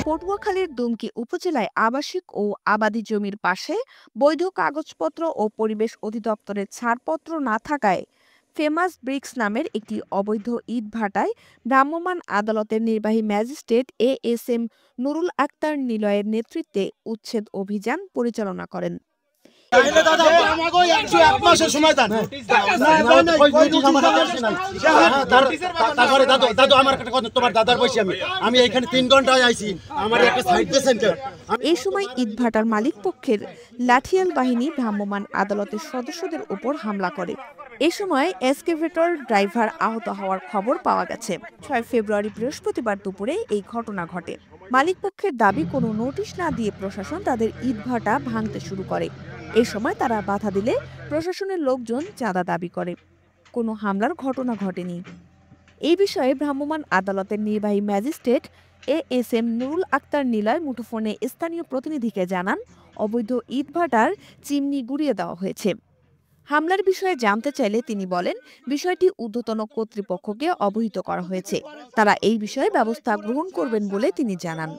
পটুয়াখালীর দুমকি উপজেলায় আবাসিক ও আবাদি জমির পাশে বৈধ কাগজপত্র ও পরিবেশ অধিদপ্তরের ছাড়পত্র না থাকায় ফেমাস ব্রিক্স নামের একটি অবৈধ ইটভাটায় ভ্রাম্যমাণ আদালতের নির্বাহী ম্যাজিস্ট্রেট এএসএম নুরুল আক্তার নিলয়ের নেতৃত্বে উচ্ছেদ অভিযান পরিচালনা করেন। এই সময় ইটভাটার মালিক পক্ষের লাঠিয়াল বাহিনী ভ্রাম্যমাণ আদালতের সদস্যদের উপর হামলা করে। এ সময় এক্সকেভেটর ড্রাইভার আহত হওয়ার খবর পাওয়া গেছে। ৬ ফেব্রুয়ারি বৃহস্পতিবার দুপুরে এই ঘটনা ঘটে। মালিক পক্ষের দাবি, কোনো নোটিশ না দিয়ে প্রশাসন তাদের ইটভাটা ভাঙতে শুরু করে। এ সময় তারা বাধা দিলে প্রশাসনের লোকজন চাঁদা দাবি করে। কোনো হামলার ঘটনা ঘটেনি। এই বিষয়ে ভ্রাম্যমাণ আদালতের নির্বাহী ম্যাজিস্ট্রেট এএসএম নুরুল আক্তার নিলয় মুঠোফোনে স্থানীয় প্রতিনিধিকে জানান, অবৈধ ইটভাটার চিমনি গুঁড়িয়ে দেওয়া হয়েছে। হামলার বিষয়ে জানতে চাইলে তিনি বলেন, বিষয়টি ঊর্ধ্বতন কর্তৃপক্ষকে অবহিত করা হয়েছে। তারা এই বিষয়ে ব্যবস্থা গ্রহণ করবেন বলে তিনি জানান।